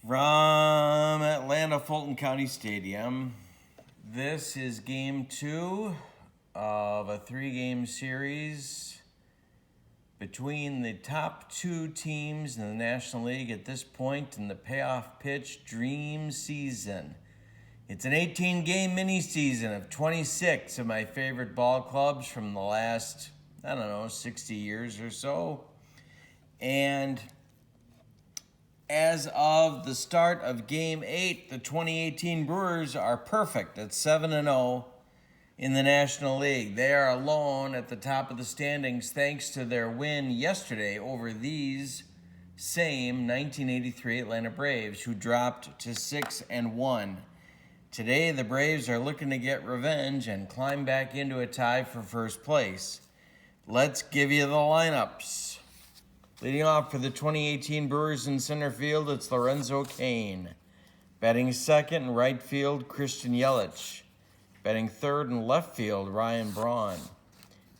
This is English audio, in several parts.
From Atlanta Fulton County Stadium, this is game 2 of a 3-game series between the top 2 teams in the National League at this point in the Payoff Pitch Dream Season. It's an 18-game mini-season of 26 of my favorite ball clubs from the last, 60 years or so. And as of the start of Game 8, the 2018 Brewers are perfect at 7-0 in the National League. They are alone at the top of the standings thanks to their win yesterday over these same 1983 Atlanta Braves, who dropped to 6-1. Today, the Braves are looking to get revenge and climb back into a tie for first place. Let's give you the lineups. Leading off for the 2018 Brewers in center field, it's Lorenzo Cain. Batting second in right field, Christian Yelich. Batting third in left field, Ryan Braun.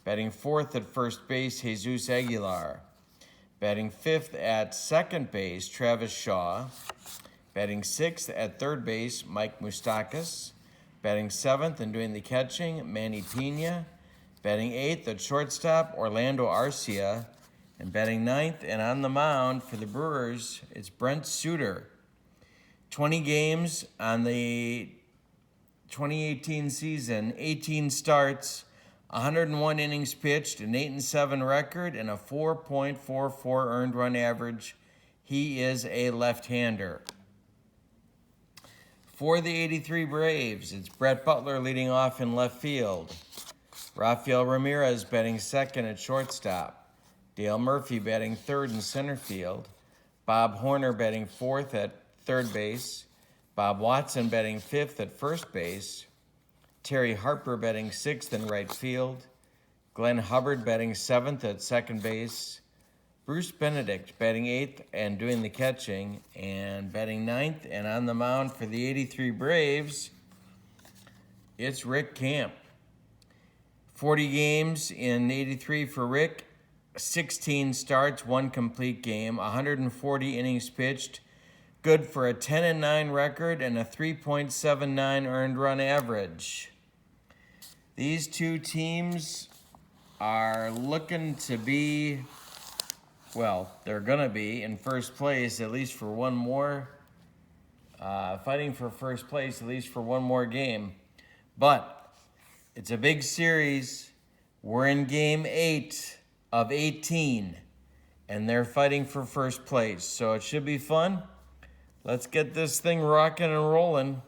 Batting fourth at first base, Jesus Aguilar. Batting fifth at second base, Travis Shaw. Batting sixth at third base, Mike Moustakas. Batting seventh and doing the catching, Manny Pena. Batting eighth at shortstop, Orlando Arcia. And batting ninth and on the mound for the Brewers, it's Brent Suter. 20 games on the 2018 season, 18 starts, 101 innings pitched, an 8-7 record, and a 4.44 earned run average. He is a left-hander. For the 83 Braves, it's Brett Butler leading off in left field. Rafael Ramirez batting second at shortstop. Dale Murphy batting third in center field. Bob Horner batting fourth at third base. Bob Watson batting fifth at first base. Terry Harper batting sixth in right field. Glenn Hubbard batting seventh at second base. Bruce Benedict batting eighth and doing the catching. And batting ninth and on the mound for the 83 Braves, it's Rick Camp. 40 games in 83 for Rick. 16 starts, 1 complete game, 140 innings pitched, good for a 10-9 record and a 3.79 earned run average. These two teams are looking to be, they're going to be in first place at least for one more, fighting for first place at least for one more game. But it's a big series. We're in Game 8 of 18, and they're fighting for first place. So it should be fun. Let's get this thing rocking and rolling.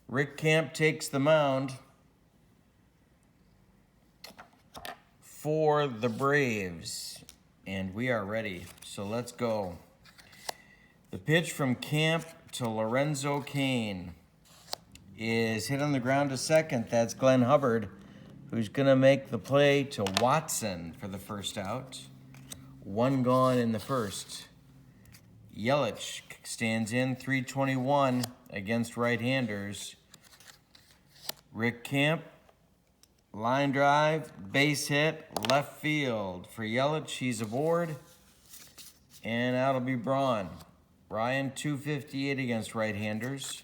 Rick Camp takes the mound for the Braves, and we are ready. So let's go. The pitch from Camp to Lorenzo Cain is hit on the ground to second. That's Glenn Hubbard, who's going to make the play to Watson for the first out. 1 gone in the first. Yelich stands in, 321 against right-handers. Rick Camp, line drive, base hit, left field. For Yelich, he's aboard. And that'll be Braun. Ryan, 258 against right-handers.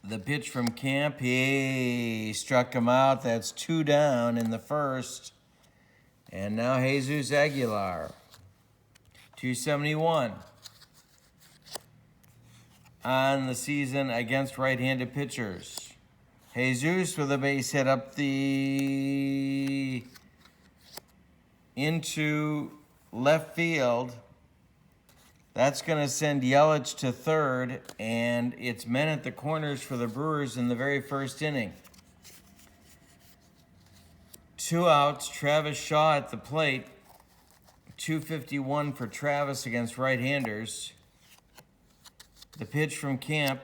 The pitch from Camp, he struck him out. That's 2 down in the first. And now Jesus Aguilar, 271 on the season against right-handed pitchers. Jesus with a base hit up into left field. That's going to send Yelich to third, and it's men at the corners for the Brewers in the very first inning. 2 outs, Travis Shaw at the plate. 251 for Travis against right-handers. The pitch from Camp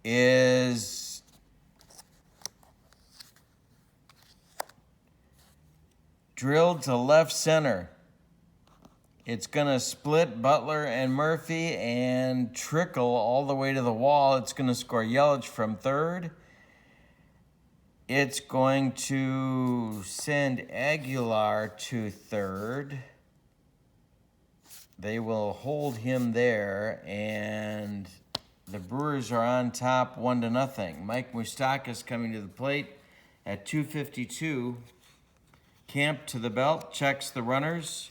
is drilled to left center. It's going to split Butler and Murphy and trickle all the way to the wall. It's going to score Yelich from third. It's going to send Aguilar to third. They will hold him there, and the Brewers are on top 1-0. Mike Moustakas coming to the plate at 2:52. Camp to the belt, checks the runners.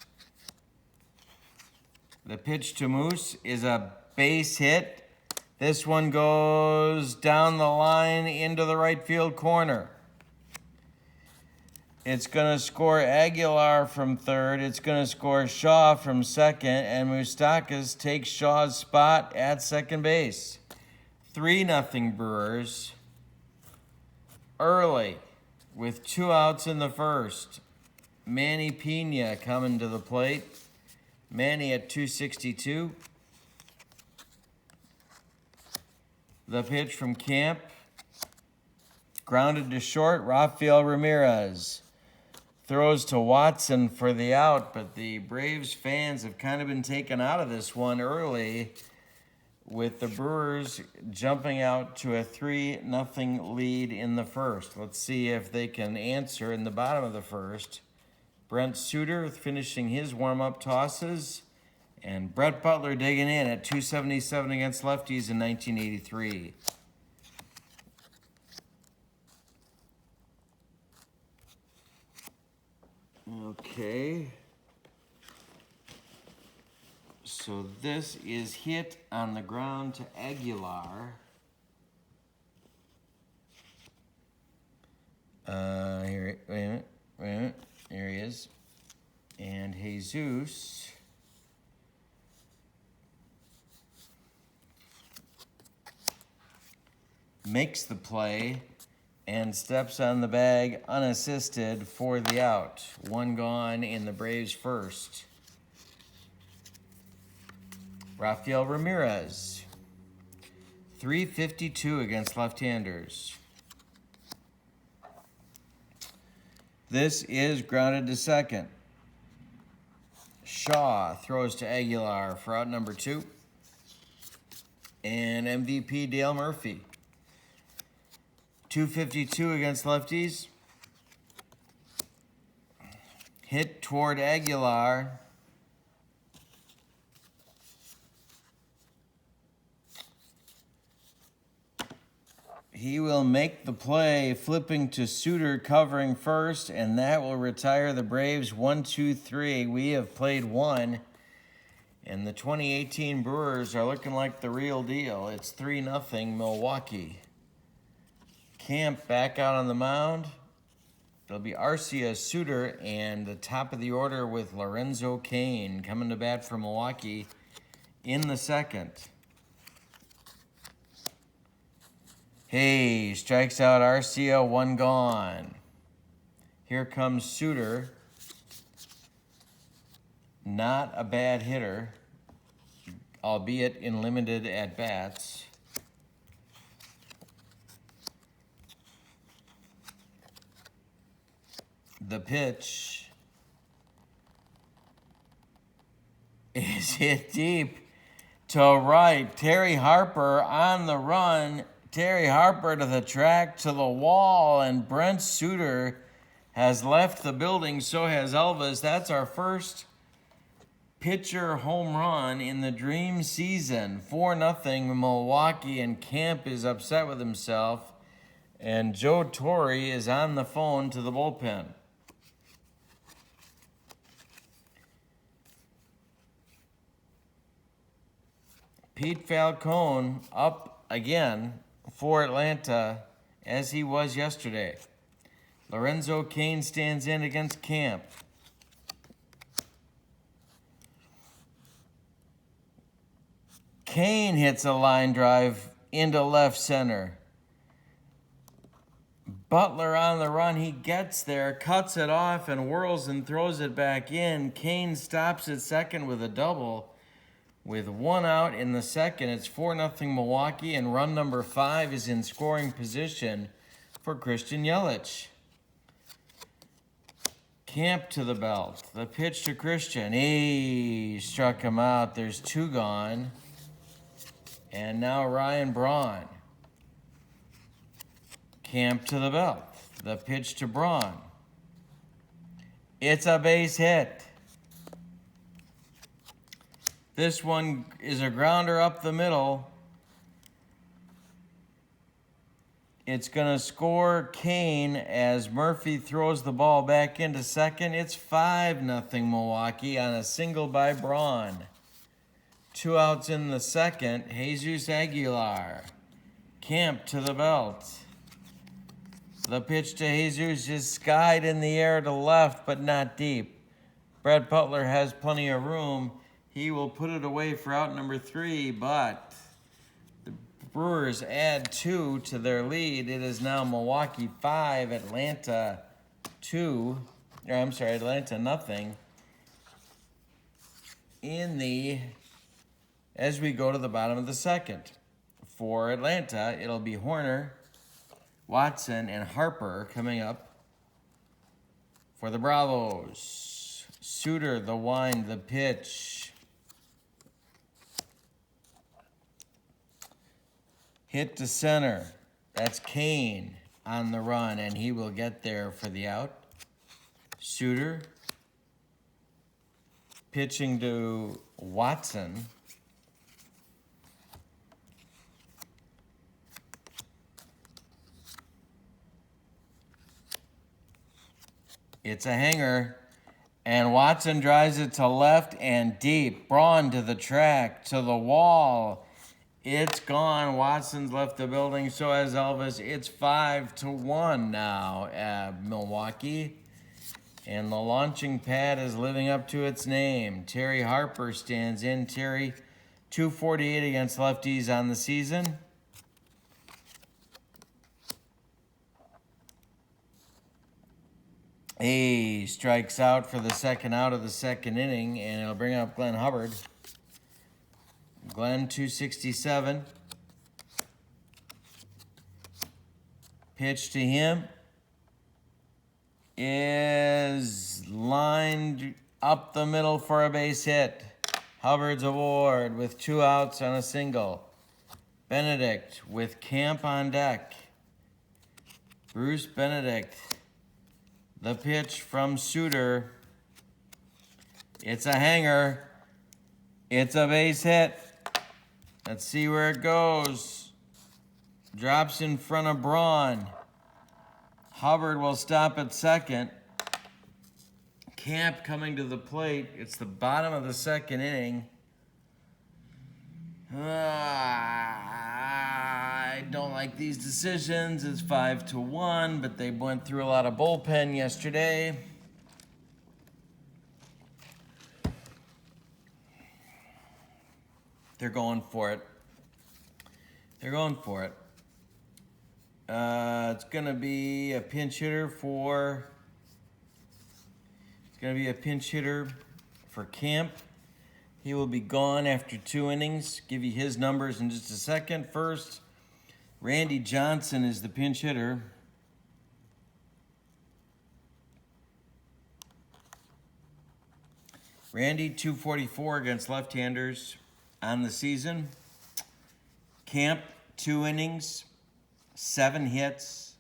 The pitch to Moose is a base hit. This one goes down the line into the right field corner. It's going to score Aguilar from third. It's going to score Shaw from second. And Moustakas takes Shaw's spot at second base. 3-0 Brewers. Early with 2 outs in the first. Manny Pena coming to the plate. Manny at 2:62. The pitch from Camp. Grounded to short, Rafael Ramirez. Throws to Watson for the out, but the Braves fans have kind of been taken out of this one early with the Brewers jumping out to a 3-0 lead in the first. Let's see if they can answer in the bottom of the first. Brent Suter finishing his warm-up tosses. And Brett Butler digging in at 277 against lefties in 1983. Okay. So this is hit on the ground to Aguilar. Here, wait a minute. There he is. And Jesus makes the play and steps on the bag unassisted for the out. 1 gone in the Braves' first. Rafael Ramirez, 352 against left-handers. This is grounded to second. Shaw throws to Aguilar for out number 2. And MVP Dale Murphy. 252 against lefties. Hit toward Aguilar. He will make the play, flipping to Suter, covering first, and that will retire the Braves 1-2-3. We have played 1, and the 2018 Brewers are looking like the real deal. It's 3-0 Milwaukee. Camp back out on the mound. It'll be Arcia, Suter, and the top of the order with Lorenzo Cain coming to bat for Milwaukee in the second. Hey, strikes out Arcia, 1 gone. Here comes Suter. Not a bad hitter, albeit in limited at-bats. The pitch is hit deep to right. Terry Harper on the run. Terry Harper to the track, to the wall, and Brent Suter has left the building. So has Elvis. That's our first pitcher home run in the dream season. 4-0 Milwaukee, and Camp is upset with himself. And Joe Torre is on the phone to the bullpen. Pete Falcone up again for Atlanta, as he was yesterday. Lorenzo Cain stands in against Camp. Cain hits a line drive into left center. Butler on the run. He gets there, cuts it off, and whirls and throws it back in. Cain stops at second with a double. With 1 out in the second, it's 4-0 Milwaukee, and run number 5 is in scoring position for Christian Yelich. Camp to the belt. The pitch to Christian. He struck him out. There's 2 gone. And now Ryan Braun. Camp to the belt. The pitch to Braun. It's a base hit. This one is a grounder up the middle. It's going to score Kane as Murphy throws the ball back into second. It's 5-0 Milwaukee on a single by Braun. 2 outs in the second. Jesus Aguilar. Camp to the belt. The pitch to Jesus is skied in the air to left, but not deep. Brett Butler has plenty of room. He will put it away for out number 3, but the Brewers add 2 to their lead. It is now Milwaukee 5, Atlanta 0. As we go to the bottom of the second. For Atlanta, it'll be Horner, Watson, and Harper coming up for the Bravos. Suter, the wind, the pitch. Hit to center. That's Kane on the run, and he will get there for the out. Suter pitching to Watson. It's a hanger, and Watson drives it to left and deep. Braun to the track, to the wall. It's gone. Watson's left the building, so has Elvis. It's 5-1 now at Milwaukee. And the launching pad is living up to its name. Terry Harper stands in. Terry, .248 against lefties on the season. He strikes out for the second out of the second inning, and it'll bring up Glenn Hubbard. Glenn, .267. Pitch to him is lined up the middle for a base hit. Hubbard's aboard with 2 outs on a single. Benedict with Camp on deck. Bruce Benedict. The pitch from Suter. It's a hanger. It's a base hit. Let's see where it goes. Drops in front of Braun. Hubbard will stop at second. Camp coming to the plate. It's the bottom of the second inning. I don't like these decisions. It's 5-1, but they went through a lot of bullpen yesterday. They're going for it. It's going to be a pinch hitter for Camp. He will be gone after 2 innings. Give you his numbers in just a second. First, Randy Johnson is the pinch hitter. Randy, .244 against left-handers on the season. Camp, 2 innings, 7 hits,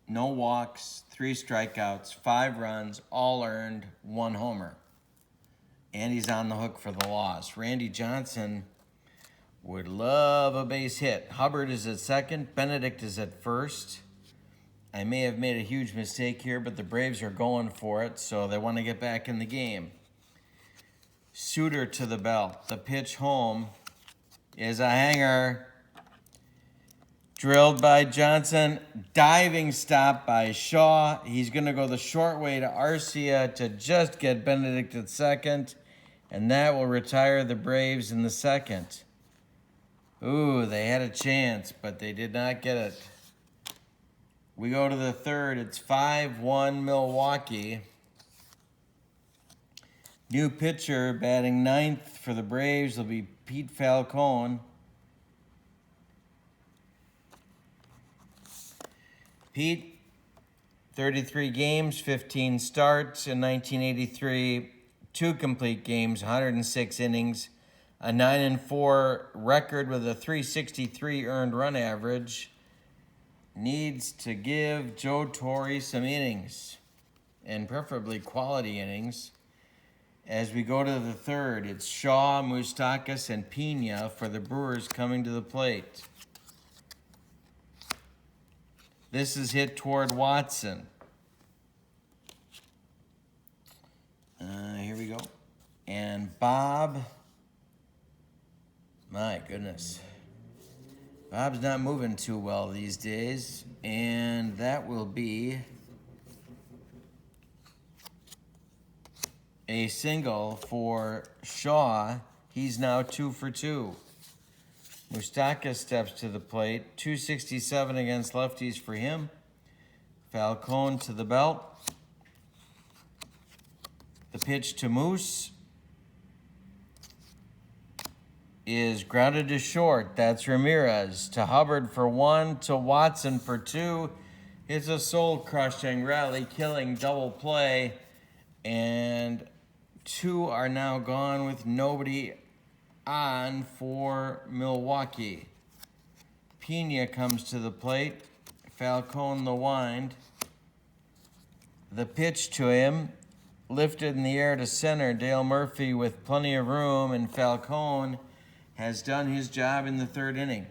no walks, 3 strikeouts, 5 runs, all earned, 1 homer. And he's on the hook for the loss. Randy Johnson would love a base hit. Hubbard is at second. Benedict is at first. I may have made a huge mistake here, but the Braves are going for it, so they want to get back in the game. Suter to the belt. The pitch home is a hanger. Drilled by Johnson. Diving stop by Shaw. He's going to go the short way to Arcia to just get Benedict at second. And that will retire the Braves in the second. Ooh, they had a chance, but they did not get it. We go to the third. It's 5-1 Milwaukee. New pitcher batting 9th for the Braves will be Pete Falcone. Pete, 33 games, 15 starts in 1983, 2 complete games, 106 innings, a 9-4 record with a .363 earned run average. needs to give Joe Torre some innings, and preferably quality innings. As we go to the third, it's Shaw, Moustakas, and Pena for the Brewers coming to the plate. This is hit toward Watson. Here we go. And Bob, my goodness. Bob's not moving too well these days. And that will be a single for Shaw. He's now 2 for 2. Moustakas steps to the plate. 267 against lefties for him. Falcone to the belt. The pitch to Moose is grounded to short. That's Ramirez. To Hubbard for 1. To Watson for 2. It's a soul-crushing, rally-killing double play. And 2 are now gone with nobody on for Milwaukee. Pena comes to the plate. Falcone the wind. The pitch to him, lifted in the air to center. Dale Murphy with plenty of room, and Falcone has done his job in the third inning.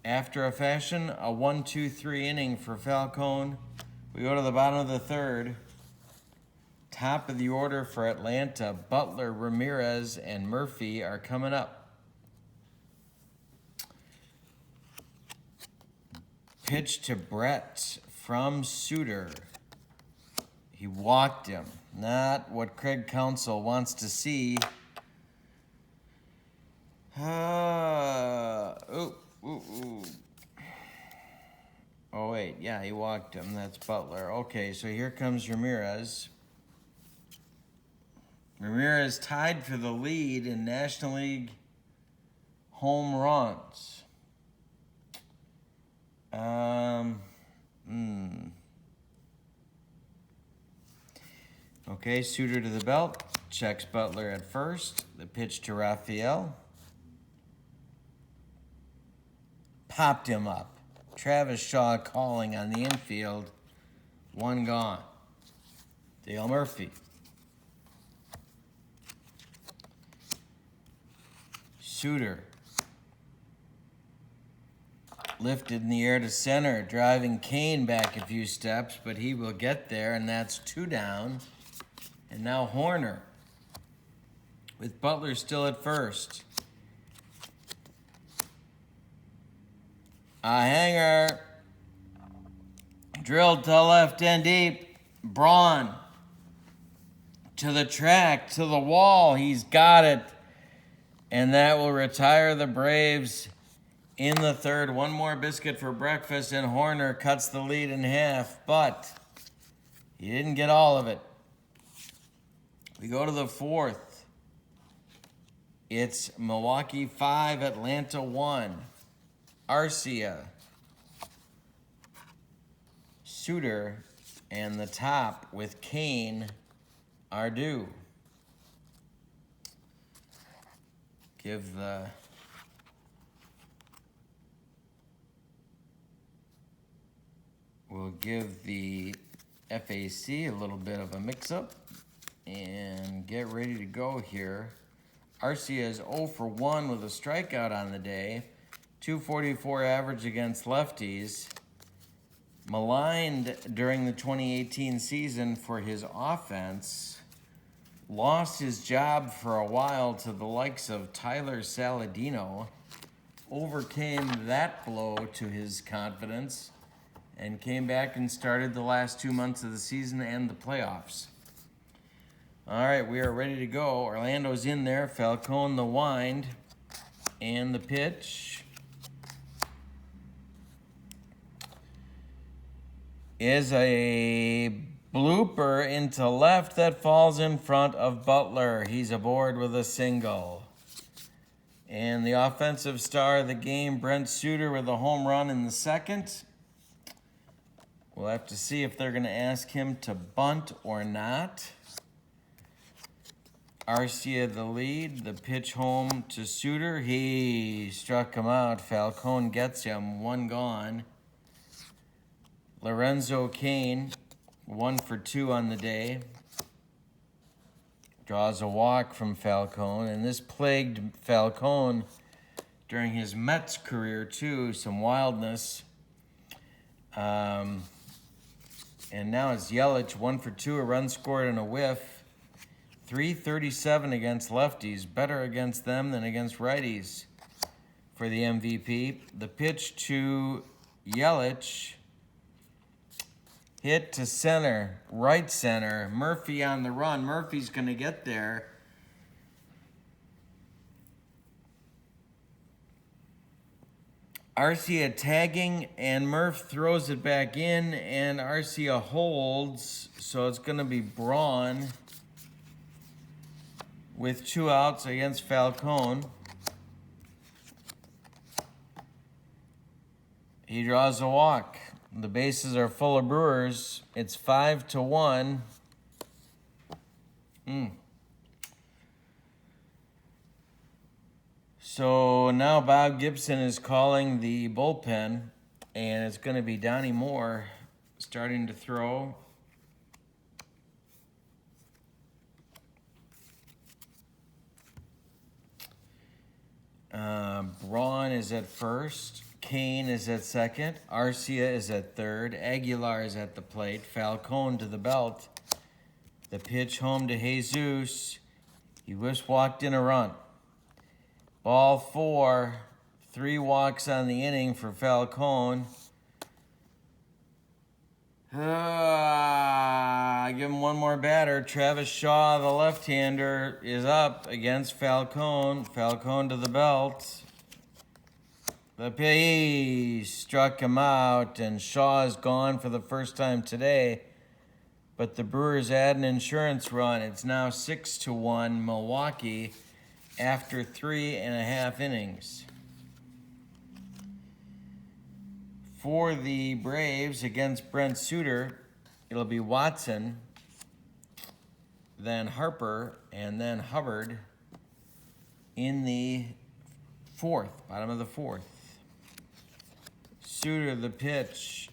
After a fashion, a 1-2-3 inning for Falcone. We go to the bottom of the third. Top of the order for Atlanta, Butler, Ramirez, and Murphy are coming up. Pitch to Brett from Suter. He walked him. Not what Craig Counsell wants to see. Oh, wait. Yeah, he walked him. That's Butler. Okay, so here comes Ramirez. Ramirez tied for the lead in National League home runs. Okay, Suter to the belt. Checks Butler at first. The pitch to Raphael. Popped him up. Travis Shaw calling on the infield. 1 gone. Dale Murphy. Suter. Lifted in the air to center, driving Kane back a few steps, but he will get there, and that's 2 down. And now Horner, with Butler still at first. A hanger, drilled to left and deep. Braun to the track, to the wall. He's got it. And that will retire the Braves in the third. 1 more biscuit for breakfast, and Horner cuts the lead in half, but he didn't get all of it. We go to the fourth. It's Milwaukee 5, Atlanta 1. Arcia, Suter, and the top with Kane are due. We'll give the FAC a little bit of a mix-up and get ready to go here. Arcia is 0 for 1 with a strikeout on the day. 244 average against lefties. Maligned during the 2018 season for his offense. Lost his job for a while to the likes of Tyler Saladino. Overcame that blow to his confidence and came back and started the last 2 months of the season and the playoffs. All right, we are ready to go. Orlando's in there. Falcone the wind and the pitch is a blooper into left that falls in front of Butler. He's aboard with a single. And the offensive star of the game, Brent Suter, with a home run in the second. We'll have to see if they're going to ask him to bunt or not. Arcia the lead, the pitch home to Suter. He struck him out. Falcone gets him, 1 gone. Lorenzo Cain, 1 for 2 on the day. Draws a walk from Falcone, and this plagued Falcone during his Mets career too, some wildness. And now it's Yelich, 1 for 2, a run scored and a whiff. 337 against lefties, better against them than against righties for the MVP. The pitch to Yelich, hit to center, right center. Murphy on the run. Murphy's going to get there. Arcia tagging, and Murph throws it back in, and Arcia holds, so it's going to be Braun with 2 outs against Falcone. He draws a walk. The bases are full of Brewers. It's 5-1. So now Bob Gibson is calling the bullpen, and it's going to be Donnie Moore starting to throw. Braun is at first. Cain is at second. Arcia is at third. Aguilar is at the plate. Falcone to the belt. The pitch home to Jesus. He just walked in a run. Ball 4. 3 walks on the inning for Falcone. Give him one more batter. Travis Shaw, the left-hander, is up against Falcone. Falcone to the belt. The pitch struck him out, and Shaw is gone for the first time today. But the Brewers add an insurance run. It's now 6-1 Milwaukee after 3.5 innings. For the Braves against Brent Suter, it'll be Watson, then Harper, and then Hubbard in the bottom of the fourth. Suter, the pitch.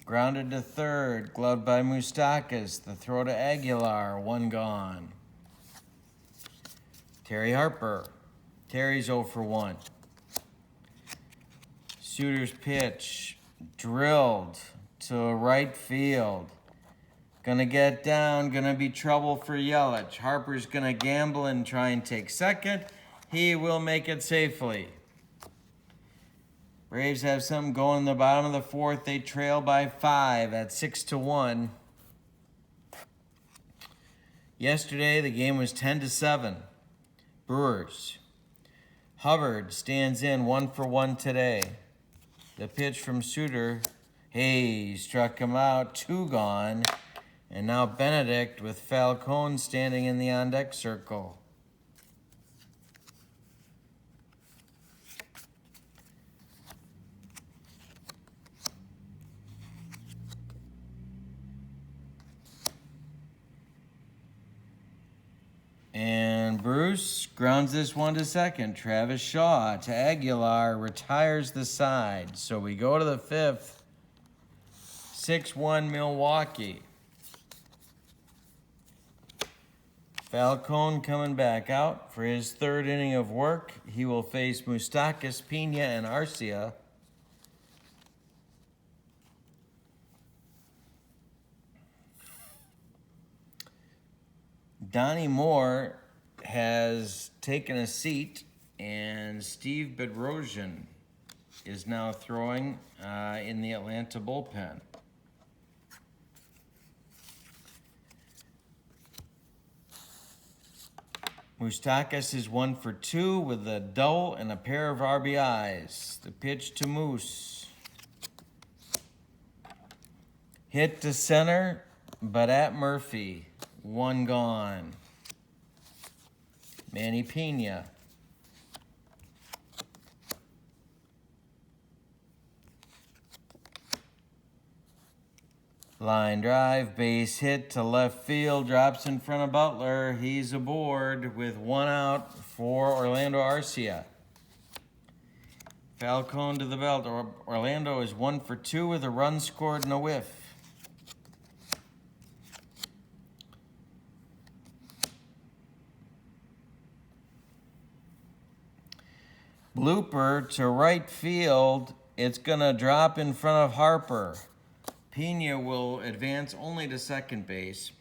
Grounded to third, gloved by Moustakas. The throw to Aguilar, 1 gone. Terry Harper. Terry's 0 for 1. Suter's pitch, drilled to right field. Gonna get down, gonna be trouble for Yelich. Harper's gonna gamble and try and take second. He will make it safely. Braves have something going in the bottom of the fourth. They trail by 5 at 6-1. Yesterday, the game was 10-7. Brewers. Hubbard stands in 1 for 1 today. The pitch from Suter. Hey, struck him out. 2 gone. And now Benedict with Falcone standing in the on-deck circle. And Bruce grounds this one to second. Travis Shaw to Aguilar, retires the side. So we go to the 5th. 6-1 Milwaukee. Falcone coming back out for his 3rd inning of work. He will face Moustakas, Pena, and Arcia. Donnie Moore has taken a seat, and Steve Bedrosian is now throwing in the Atlanta bullpen. Moustakas is 1 for 2 with a double and a pair of RBIs. The pitch to Moose. Hit to center, but at Murphy. 1 gone. Manny Pena. Line drive, base hit to left field, drops in front of Butler. He's aboard with 1 out for Orlando Arcia. Falcone to the belt. Orlando is 1 for 2 with a run scored and a whiff. Blooper to right field. It's going to drop in front of Harper. Pena will advance only to second base.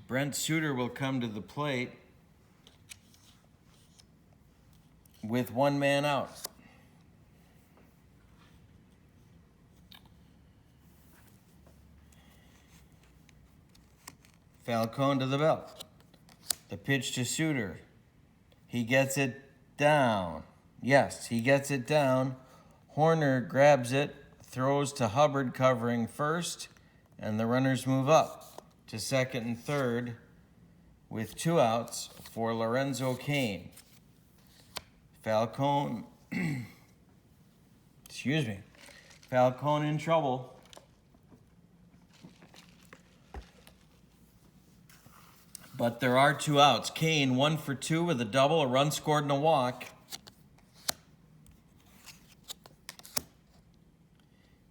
Brent Suter will come to the plate with one man out. Falcone to the belt. The pitch to Suter. He gets it down. Yes, he gets it down. Horner grabs it, throws to Hubbard covering first, and the runners move up to second and third with 2 outs for Lorenzo Cain. Falcone, Falcone in trouble. But there are 2 outs. Cain 1 for 2 with a double, a run scored and a walk.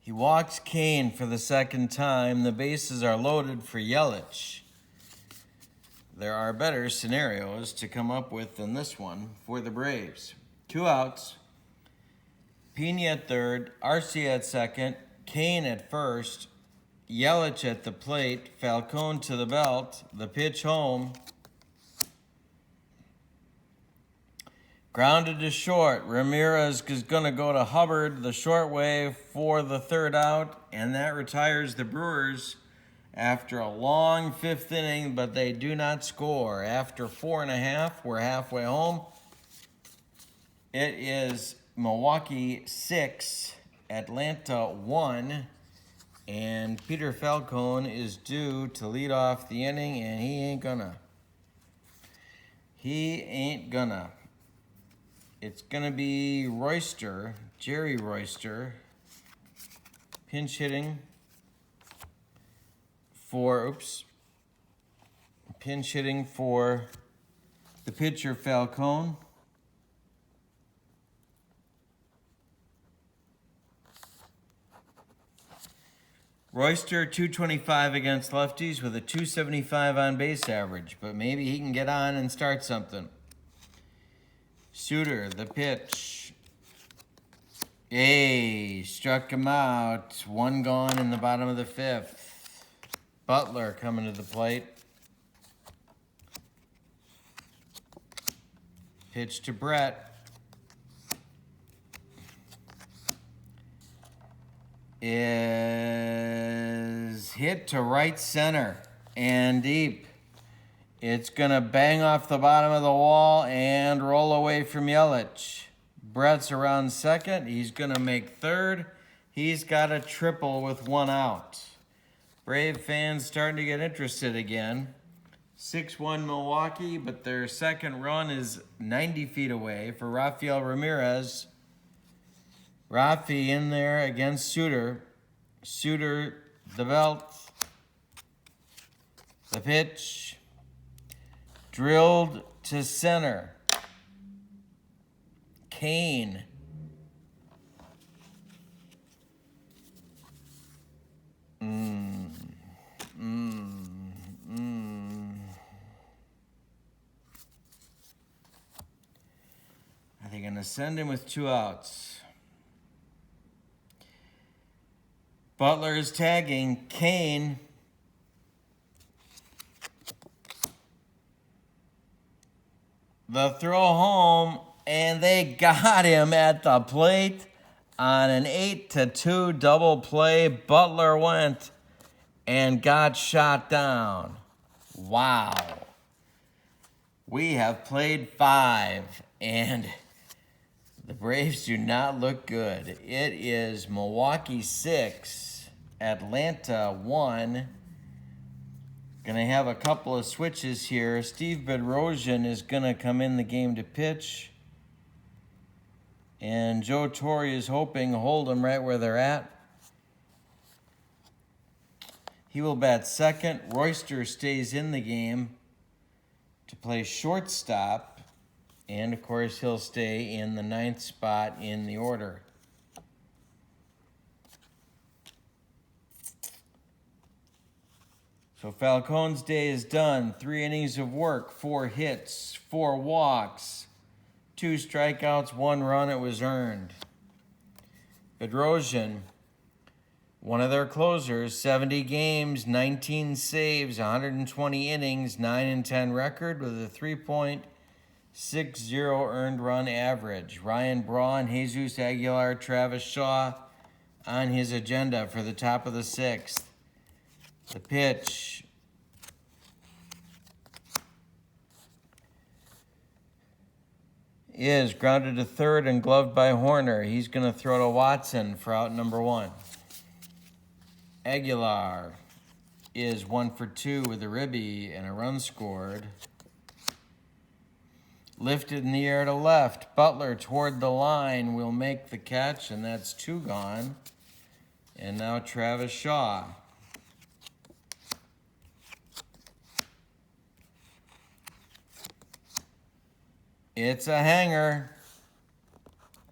He walks Cain for the second time. The bases are loaded for Yelich. There are better scenarios to come up with than this one for the Braves. 2 outs. Pena at third, Arcia at second, Cain at first, Yelich at the plate, Falcone to the belt, the pitch home. Grounded to short. Ramirez is going to go to Hubbard the short way for the 3rd out, and that retires the Brewers after a long 5th inning, but they do not score. After 4.5, we're halfway home. It is Milwaukee 6, Atlanta 1, and Peter Falcone is due to lead off the inning, and he ain't gonna. It's gonna be Royster, Jerry Royster, pinch hitting for the pitcher Falcone. Royster, 225 against lefties with a 275 on base average, but maybe he can get on and start something. Suter, the pitch. Struck him out. 1 gone in the bottom of the 5th. Butler coming to the plate. Pitch to Brett. Is hit to right center and deep. It's going to bang off the bottom of the wall and roll away from Yelich. Brett's around second. He's going to make third. He's got a triple with 1 out. Brave fans starting to get interested again. 6-1 Milwaukee, but their second run is 90 feet away for Rafael Ramirez. Rafi in there against Suter. Suter, the belt. The pitch. Drilled to center. Cain. Are they going to send him with 2 outs? Butler is tagging Cain. The throw home, and they got him at the plate on an 8-2 double play. Butler went and got shot down. Wow. We have played 5, and the Braves do not look good. It is Milwaukee 6, Atlanta 1. Going to have a couple of switches here. Steve Bedrosian is going to come in the game to pitch. And Joe Torre is hoping to hold them right where they're at. He will bat second. Royster stays in the game to play shortstop. And, of course, he'll stay in the 9th spot in the order. So Falcone's day is done. 3 innings of work, 4 hits, 4 walks, 2 strikeouts, 1 run. It was earned. Bedrosian, one of their closers, 70 games, 19 saves, 120 innings, 9-10 record with a 3.60 earned run average. Ryan Braun, Jesus Aguilar, Travis Shaw on his agenda for the top of the 6th. The pitch is grounded to third and gloved by Horner. He's going to throw to Watson for out number 1. Aguilar is 1 for 2 with a ribby and a run scored. Lifted in the air to left. Butler toward the line will make the catch, and that's 2 gone. And now Travis Shaw. It's a hanger.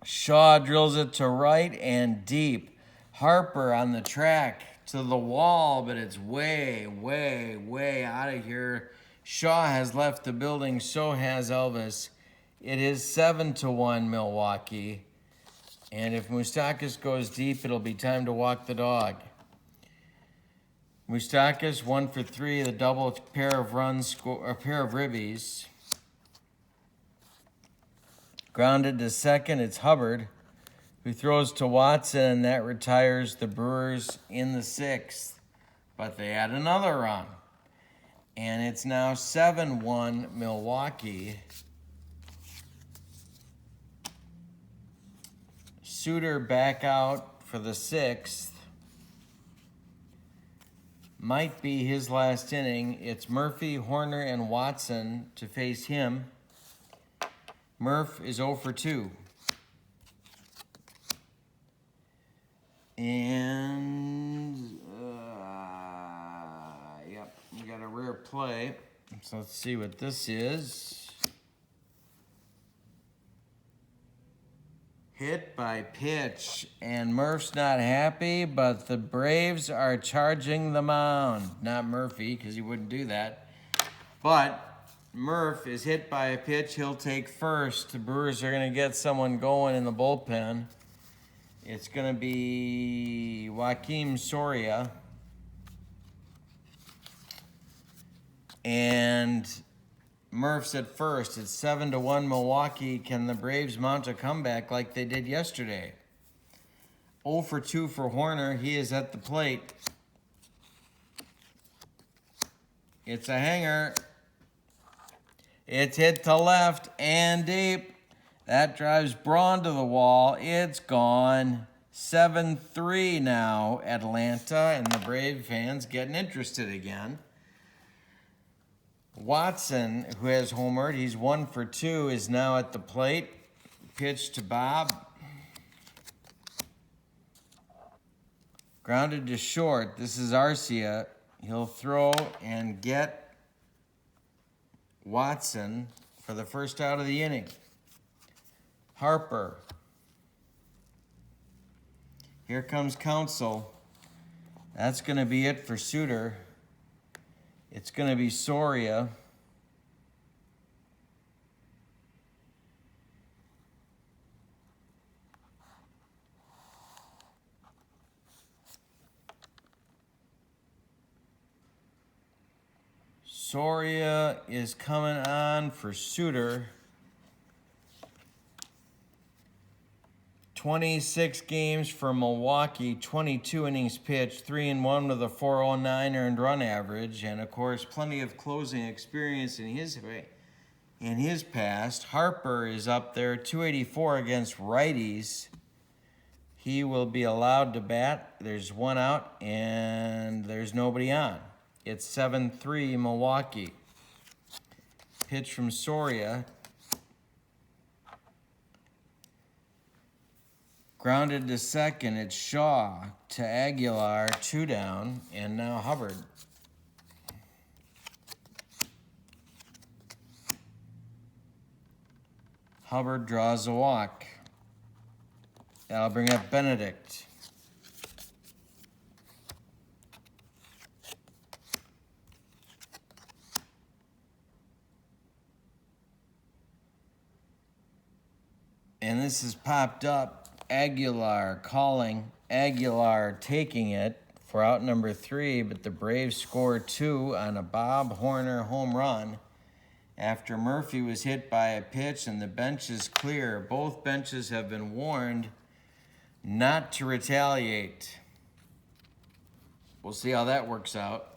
Shaw drills it to right and deep. Harper on the track to the wall, but it's way, way, way out of here. Shaw has left the building, so has Elvis. It is 7-1 Milwaukee. And if Moustakas goes deep, it'll be time to walk the dog. Moustakas 1 for 3, the double pair of runs, a pair of ribbies. Grounded to second, it's Hubbard, who throws to Watson, and that retires the Brewers in the 6th. But they add another run. And it's now 7-1 Milwaukee. Suter back out for the 6th. Might be his last inning. It's Murphy, Horner, and Watson to face him. Murph is 0 for 2. And, yep, we got a rare play. So let's see what this is. Hit by pitch, and Murph's not happy, but the Braves are charging the mound. Not Murphy, because he wouldn't do that. But Murph is hit by a pitch. He'll take first. The Brewers are going to get someone going in the bullpen. It's going to be Joakim Soria. And Murph's at first. It's 7-1 Milwaukee. Can the Braves mount a comeback like they did yesterday? 0 for 2 for Horner. He is at the plate. It's a hanger. It's hit to left and deep. That drives Braun to the wall. It's gone. 7-3 now, Atlanta, and the Brave fans getting interested again. Watson, who has homered, he's 1 for 2, is now at the plate. Pitch to Bob. Grounded to short. This is Arcia. He'll throw and get Watson for the first out of the inning. Harper. Here comes Counsell. That's going to be it for Suter. It's going to be Soria. Soria is coming on for Suter. 26 games for Milwaukee, 22 innings pitched, 3-1 with a 4.09 earned run average, and of course, plenty of closing experience in his past. Harper is up there, 284 against righties. He will be allowed to bat. There's 1 out, and there's nobody on. It's 7-3 Milwaukee. Pitch from Soria. Grounded to second, it's Shaw to Aguilar, 2 down, and now Hubbard. Hubbard draws a walk. That'll bring up Benedict. And this has popped up. Aguilar calling. Aguilar taking it for out number 3, but the Braves score 2 on a Bob Horner home run after Murphy was hit by a pitch and the bench is clear. Both benches have been warned not to retaliate. We'll see how that works out.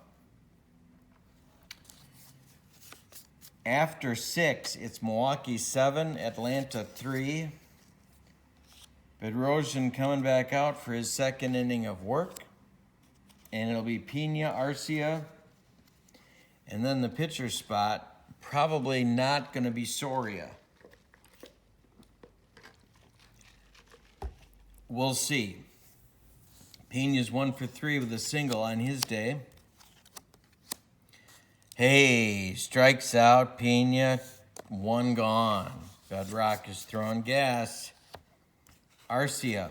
After 6, it's Milwaukee 7, Atlanta 3. Bedrosian coming back out for his second inning of work. And it'll be Pena, Arcia. And then the pitcher spot, probably not going to be Soria. We'll see. Pena's 1 for 3 with a single on his day. Hey, strikes out, Pena, 1 gone. Bedrock is throwing gas. Arcia.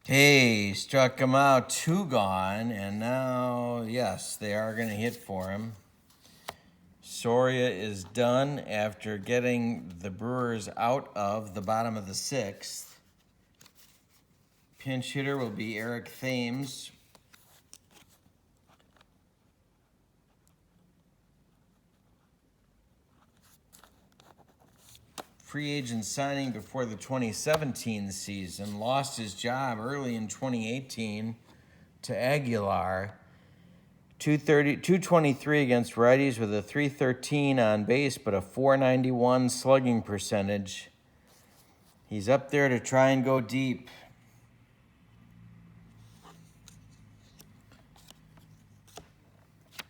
Hey, struck him out, 2 gone, and now, yes, they are going to hit for him. Soria is done after getting the Brewers out of the bottom of the 6th. Pinch hitter will be Eric Thames. Free agent signing before the 2017 season, lost his job early in 2018 to Aguilar. 223 against righties with a 313 on base, but a 491 slugging percentage. He's up there to try and go deep.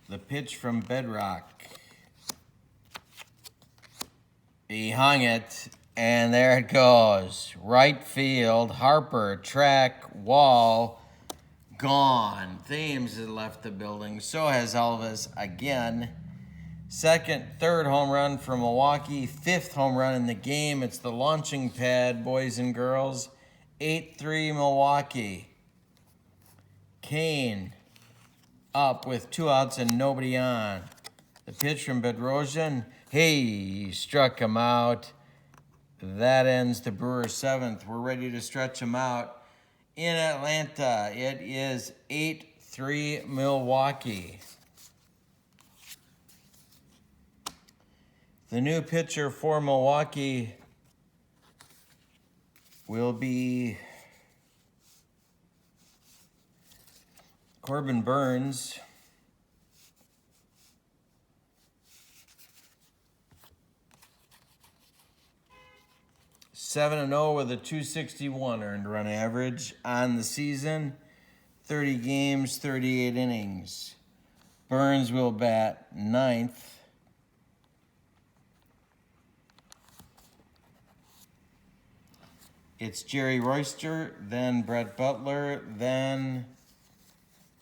The pitch from Bedrock. He hung it, and there it goes. Right field, Harper, track, wall, gone. Thames has left the building. So has Elvis again. Second, third home run for Milwaukee. 5th home run in the game. It's the launching pad, boys and girls. 8-3 Milwaukee. Kane up with 2 outs and nobody on. The pitch from Bedrosian. Hey, struck him out. That ends the Brewers' 7th. We're ready to stretch them out. In Atlanta, it is 8-3 Milwaukee. The new pitcher for Milwaukee will be Corbin Burns. 7-0 with a 261 earned run average on the season. 30 games, 38 innings. Burns will bat 9th. It's Jerry Royster, then Brett Butler, then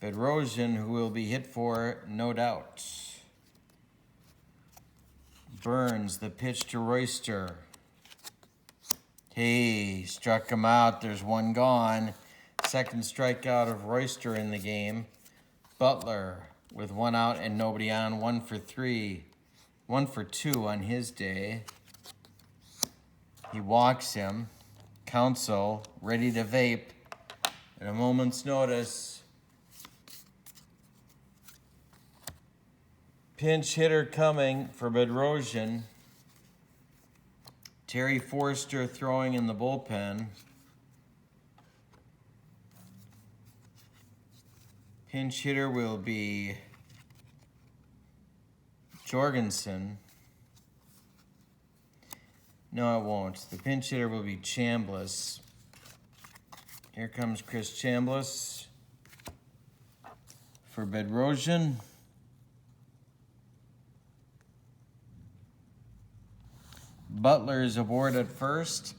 Bedrosian, who will be hit for, no doubt. Burns, the pitch to Royster. Hey, struck him out. There's 1 gone. Second strikeout of Royster in the game. Butler with 1 out and nobody on. 1 for 3. 1 for 2 on his day. He walks him. Counsell ready to vape at a moment's notice. Pinch hitter coming for Bedrosian. Terry Forster throwing in the bullpen. Pinch hitter will be Jorgensen. No, it won't. The pinch hitter will be Chambliss. Here comes Chris Chambliss for Bedrosian. Butler is aboard at first.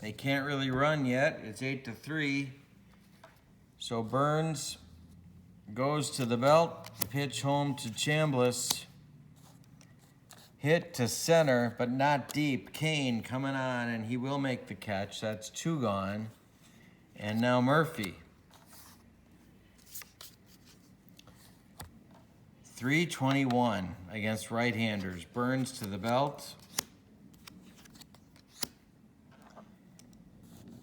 They can't really run yet. It's 8-3. So Burns goes to the belt. The pitch home to Chambliss. Hit to center, but not deep. Kane coming on, and he will make the catch. That's 2 gone. And now Murphy. 321 against right-handers. Burns to the belt.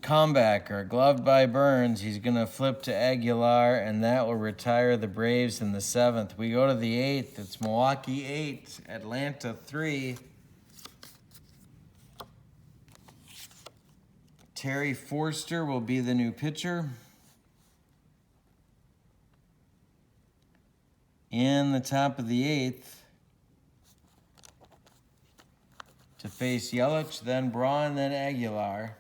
Comebacker, gloved by Burns. He's going to flip to Aguilar, and that will retire the Braves in the 7th. We go to the 8th. It's Milwaukee 8, Atlanta 3. Terry Forster will be the new pitcher. In the top of the 8th, to face Yelich, then Braun, then Aguilar.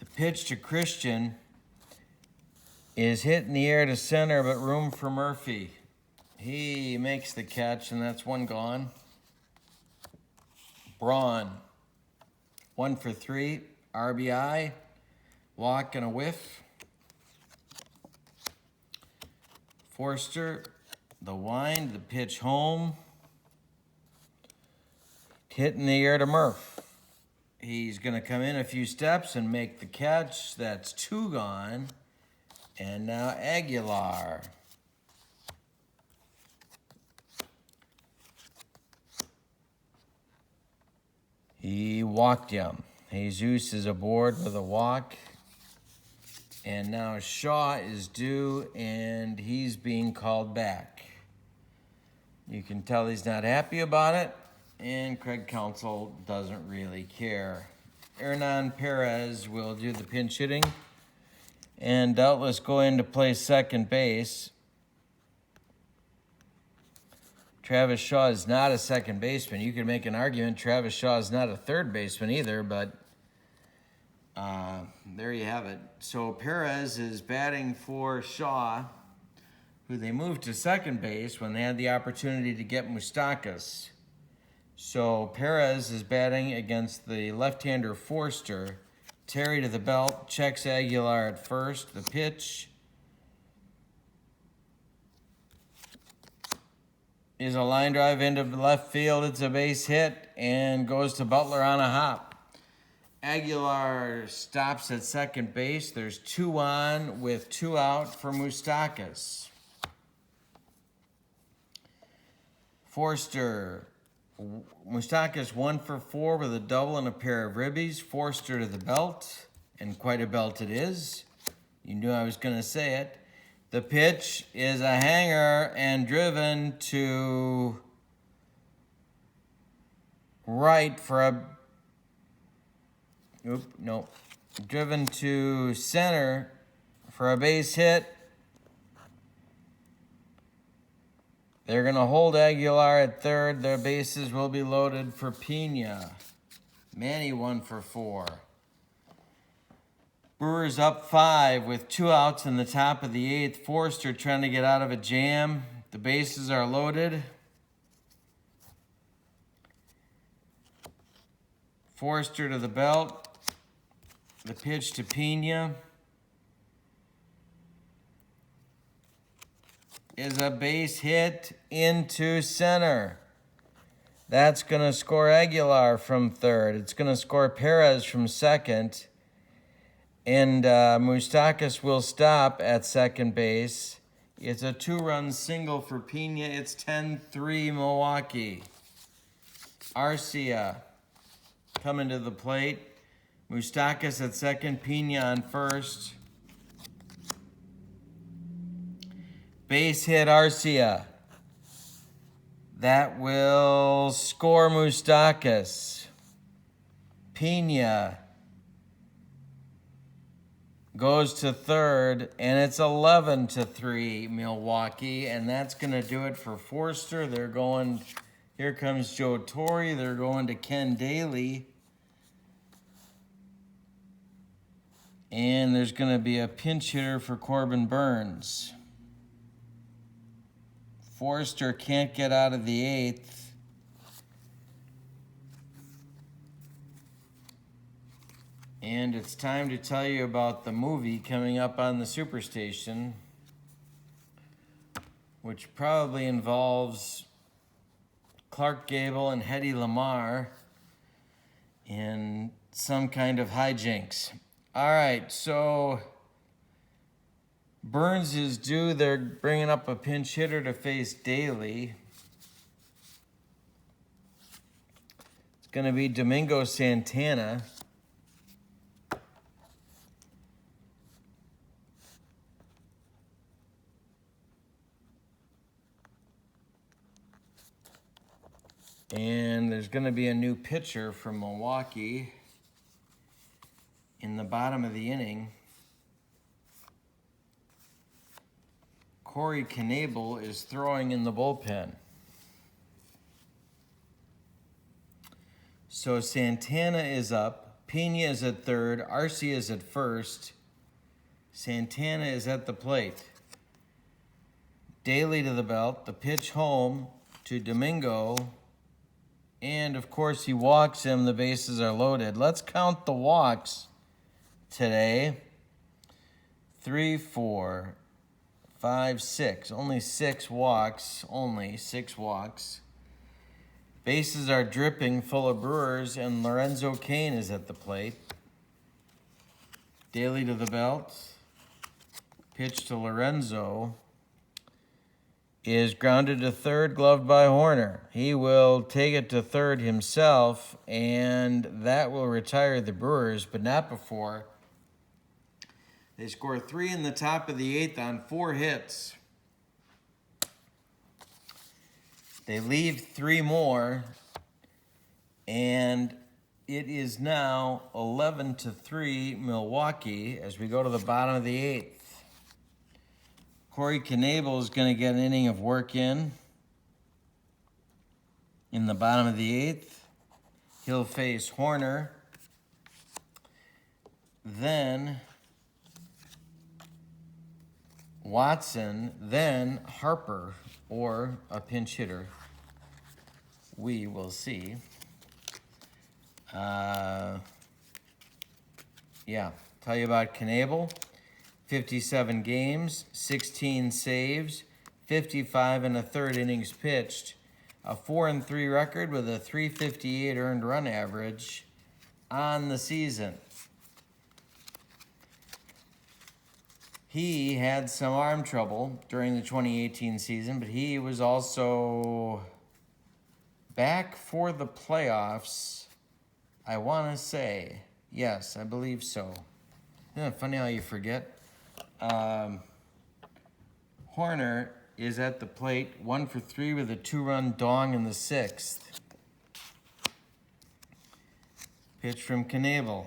The pitch to Christian is hit in the air to center, but room for Murphy. He makes the catch, and that's 1 gone. Braun, 1 for 3, RBI, walk and a whiff. Forster, the wind, the pitch home. Hit in the air to Murph. He's going to come in a few steps and make the catch. That's 2 gone. And now Aguilar. He walked him. Jesus is aboard with a walk. And now Shaw is due, and he's being called back. You can tell he's not happy about it, and Craig Counsell doesn't really care. Hernan Perez will do the pinch hitting and doubtless go in to play second base. Travis Shaw is not a second baseman. You could make an argument Travis Shaw is not a third baseman either, but there you have it. So Perez is batting for Shaw, who they moved to second base when they had the opportunity to get Moustakas. So Perez is batting against the left-hander Forster. Terry to the belt, checks Aguilar at first. The pitch is a line drive into left field. It's a base hit and goes to Butler on a hop. Aguilar stops at second base. There's 2 on with 2 out for Moustakas. Forster. Moustakas 1 for 4 with a double and a pair of ribbies. Forster to the belt, and quite a belt it is. You knew I was going to say it. The pitch is a hanger and driven to right for a... Driven to center for a base hit. They're going to hold Aguilar at third. Their bases will be loaded for Pena. Manny 1 for 4. Brewers up 5 with 2 outs in the top of the 8th. Forster trying to get out of a jam. The bases are loaded. Forster to the belt. The pitch to Pena is a base hit into center. That's going to score Aguilar from third. It's going to score Perez from second. And Moustakas will stop at second base. It's a 2-run single for Pena. It's 10-3 Milwaukee. Arcia coming to the plate. Moustakas at second, Pena on first. Base hit Arcia. That will score Moustakas. Pena goes to third, and it's 11-3 Milwaukee, and that's going to do it for Forster. They're going, here comes Joe Torre. They're going to Ken Daly. And there's going to be a pinch hitter for Corbin Burns. Forster can't get out of the 8th. And it's time to tell you about the movie coming up on the Superstation, which probably involves Clark Gable and Hedy Lamarr in some kind of hijinks. All right, so Burns is due. They're bringing up a pinch hitter to face Daly. It's going to be Domingo Santana. And there's going to be a new pitcher from Milwaukee in the bottom of the inning. Corey Knebel is throwing in the bullpen. So Santana is up. Pena is at third. Arce is at first. Santana is at the plate. Daly to the belt. The pitch home to Domingo. And, of course, he walks him. The bases are loaded. Let's count the walks today. 3, 4, 5, 6. Only 6 walks. Only 6 walks. Bases are dripping full of Brewers, and Lorenzo Cain is at the plate. Daly to the belt. Pitch to Lorenzo is grounded to third, gloved by Horner. He will take it to third himself, and that will retire the Brewers, but not before they score 3 in the top of the 8th on 4 hits. They leave 3 more, and it is now 11-3 Milwaukee as we go to the bottom of the 8th. Corey Knebel is going to get an inning of work in the bottom of the 8th. He'll face Horner. Then Watson, then Harper, or a pinch hitter. We will see. Tell you about Knebel. 57 games, 16 saves, 55 1/3 innings pitched, a 4-3 record with a 358 earned run average on the season. He had some arm trouble during the 2018 season, but he was also back for the playoffs, I want to say. Yes, I believe so. Isn't it funny how you forget? Horner is at the plate, 1 for 3 with a 2-run dong in the 6th. Pitch from Knebel.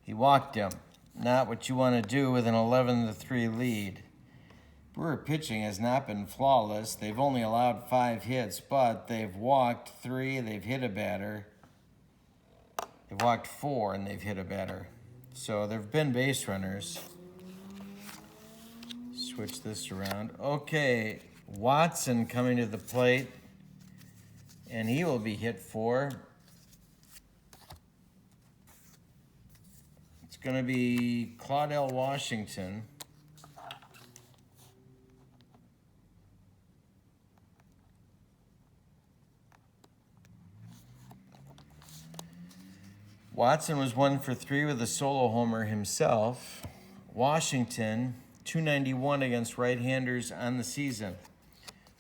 He walked him. Not what you want to do with an 11-3 lead. Brewer pitching has not been flawless. They've only allowed 5 hits, but they've walked 3, they've hit a batter. They've walked 4, and they've hit a batter. So there have been base runners. Switch this around. Okay, Watson coming to the plate, and he will be hit for. It's going to be Claudell Washington. Watson was 1 for 3 with a solo homer himself. Washington, 291 against right-handers on the season.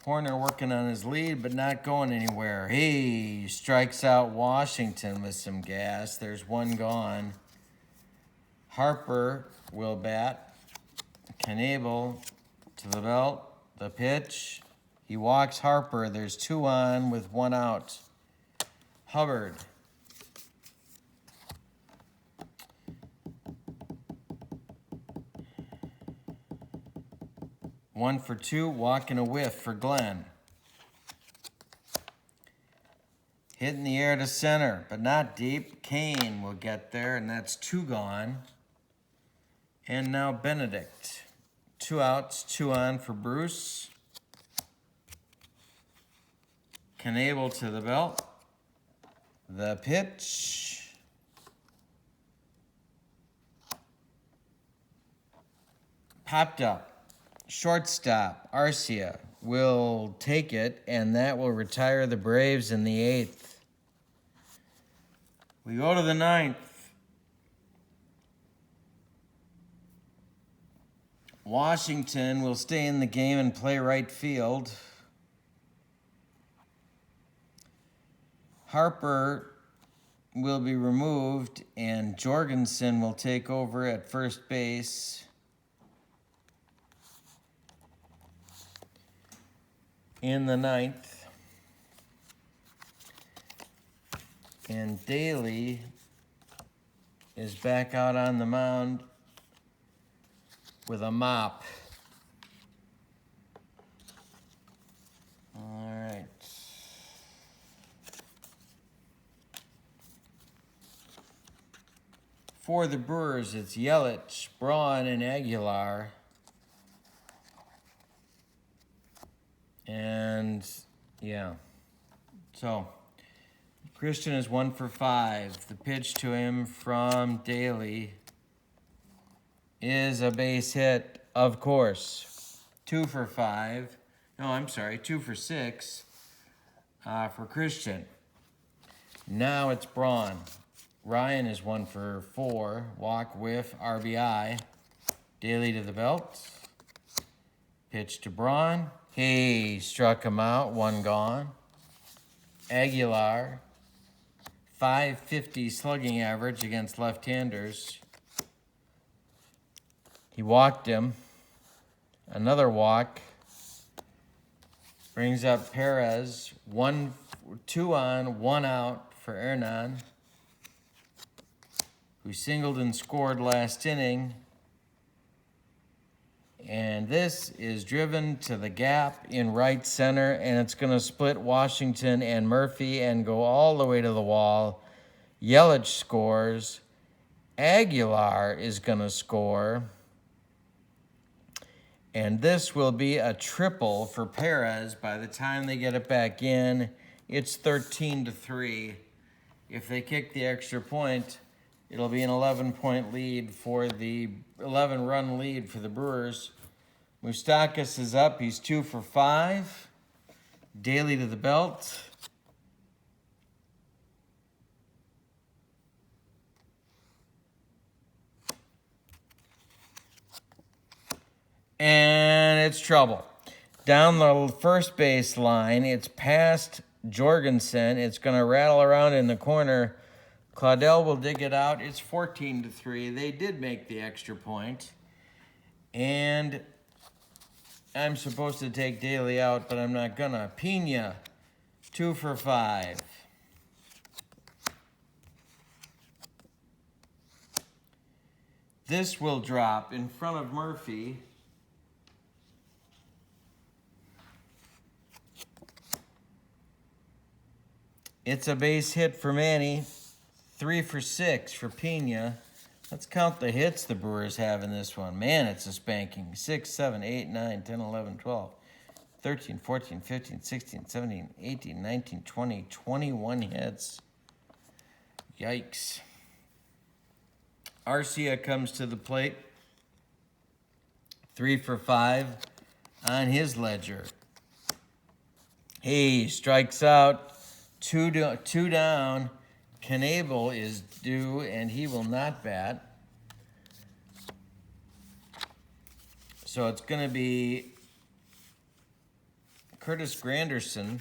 Horner working on his lead, but not going anywhere. He strikes out Washington with some gas. There's 1 gone. Harper will bat. Knebel to the belt. The pitch. He walks Harper. There's 2 on with 1 out. Hubbard. One for 2, walk and a whiff for Glenn. Hit in the air to center, but not deep. Kane will get there, and that's 2 gone. And now Benedict. 2 outs, 2 on for Bruce. Knebel to the belt. The pitch. Popped up. Shortstop, Arcia, will take it, and that will retire the Braves in the 8th. We go to the 9th. Washington will stay in the game and play right field. Harper will be removed, and Jorgensen will take over at first base. In the 9th. And Daly is back out on the mound with a mop. All right. For the Brewers, it's Yelich, Braun, and Aguilar. And, yeah. So, Christian is 1 for 5. The pitch to him from Daly is a base hit, of course. 2 for 5. No, I'm sorry, 2 for 6 for Christian. Now it's Braun. Ryan is 1 for 4. Walk, whiff, RBI. Daly to the belt. Pitch to Braun. He struck him out, 1 gone. Aguilar, .550 slugging average against left-handers. He walked him. Another walk. Brings up Perez. 2 on, 1 out for Hernan, who singled and scored last inning. And this is driven to the gap in right center, and it's going to split Washington and Murphy and go all the way to the wall. Yelich scores. Aguilar is going to score. And this will be a triple for Perez by the time they get it back in. It's 13-3. If they kick the extra point, it'll be an 11-point lead for the 11-run lead for the Brewers. Moustakas is up. He's 2 for 5. Daly to the belt. And it's trouble. Down the first base line, it's past Jorgensen. It's going to rattle around in the corner. Claudel will dig it out. It's 14-3. They did make the extra point. And I'm supposed to take Daly out, but I'm not gonna. Pena, 2 for 5. This will drop in front of Murphy. It's a base hit for Manny. 3 for 6 for Pena. Let's count the hits the Brewers have in this one. Man, it's a spanking. 6, 7, 8, 9, 10, 11, 12, 13, 14, 15, 16, 17, 18, 19, 20, 21 hits. Yikes. Arcia comes to the plate. 3 for 5 on his ledger. He strikes out. 2 down. Knebel is due, and he will not bat. So it's going to be Curtis Granderson.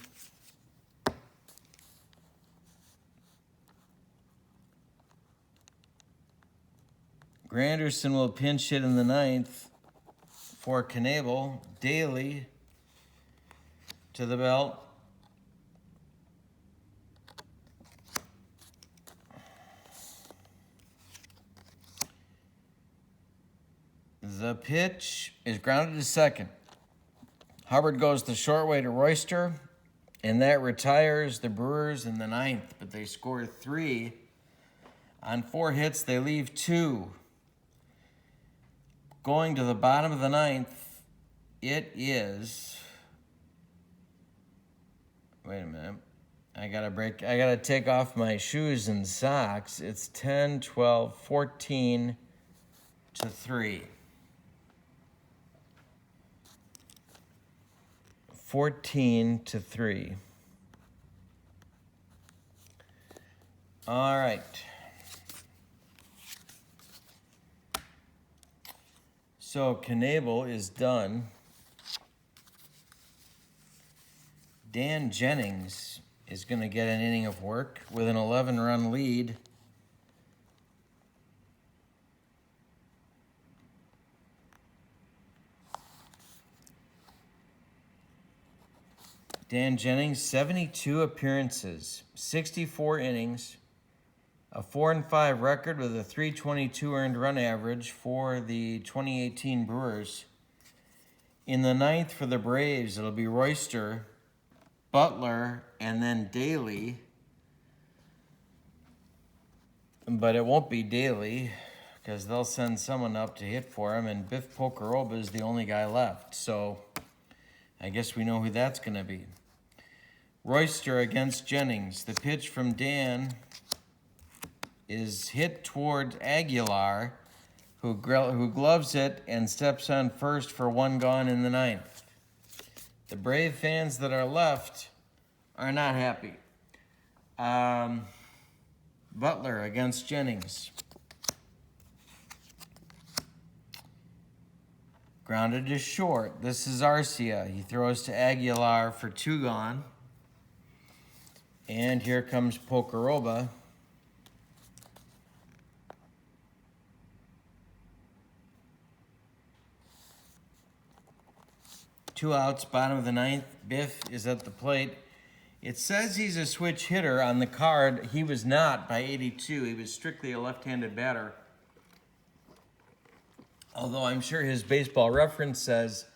Granderson will pinch hit in the 9th for Knebel. Daly to the belt. The pitch is grounded to second. Hubbard goes the short way to Royster, and that retires the Brewers in the 9th, but they score 3. On 4 hits, they leave 2. Going to the bottom of the 9th, it is... Wait a minute. I gotta take off my shoes and socks. It's 10, 12, 14 to 3. 14 to 3. All right. So Knable is done. Dan Jennings is going to get an inning of work with an 11-run lead. Dan Jennings, 72 appearances, 64 innings, a 4-5 record with a .322 earned run average for the 2018 Brewers. In the ninth for the Braves, it'll be Royster, Butler, and then Daly. But it won't be Daly because they'll send someone up to hit for him, and Biff Pocoroba is the only guy left. So I guess we know who that's going to be. Royster against Jennings. The pitch from Dan is hit toward Aguilar, who gloves it and steps on first for 1 gone in the ninth. The Brave fans that are left are not happy. Butler against Jennings. Grounded to short. This is Arcia. He throws to Aguilar for 2 gone. And here comes Pocoroba. Two outs, bottom of the ninth. Biff is at the plate. It says he's a switch hitter on the card. He was not by 82. He was strictly a left-handed batter. Although I'm sure his baseball reference says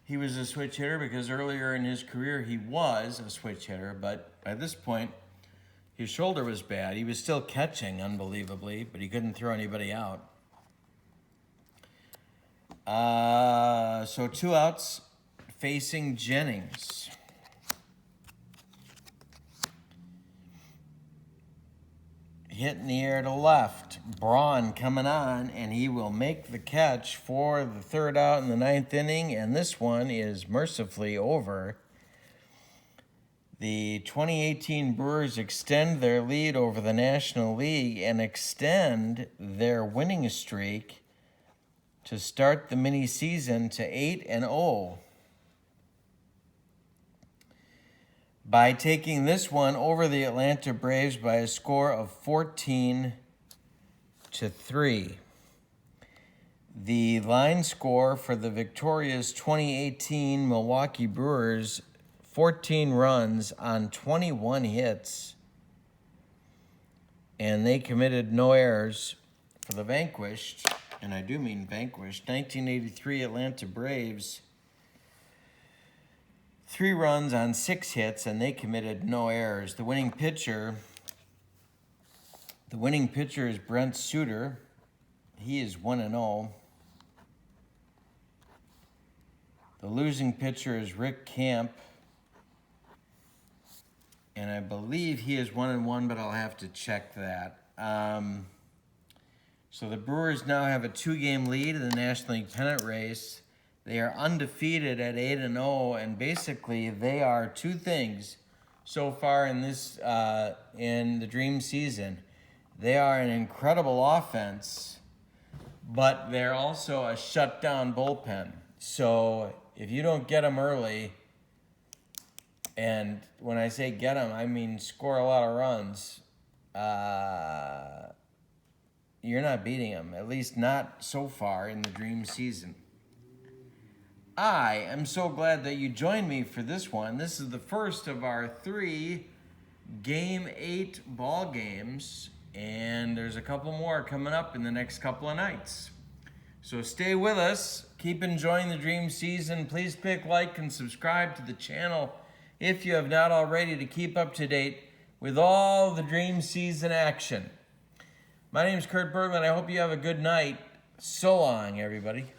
he was a switch hitter because earlier in his career he was a switch hitter. But by this point, his shoulder was bad. He was still catching, unbelievably, but he couldn't throw anybody out. So 2 outs. Facing Jennings. Hit in the air to left. Braun coming on, and he will make the catch for the 3rd out in the 9th inning, and this one is mercifully over. The 2018 Brewers extend their lead over the National League and extend their winning streak to start the mini season to 8-0. By taking this one over the Atlanta Braves by a score of 14 to 3. The line score for the victorious 2018 Milwaukee Brewers, 14 runs on 21 hits. And they committed no errors for the vanquished, and I do mean vanquished, 1983 Atlanta Braves. 3 runs on 6 hits, and they committed no errors. The winning pitcher is Brent Suter. He is 1-0. The losing pitcher is Rick Camp, and I believe he is 1-1, but I'll have to check that. So the Brewers now have a 2-game lead in the National League pennant race. They are undefeated at 8-0, and basically they are 2 things so far in this in the Dream season. They are an incredible offense, but they're also a shutdown bullpen. So if you don't get them early, and when I say get them, I mean score a lot of runs, you're not beating them, at least not so far in the Dream season. I am so glad that you joined me for this one. This is the first of our 3 Game 8 ball games, and there's a couple more coming up in the next couple of nights. So stay with us. Keep enjoying the Dream season. Please pick like and subscribe to the channel if you have not already to keep up to date with all the Dream season action. My name is Kurt Bergman. I hope you have a good night. So long, everybody.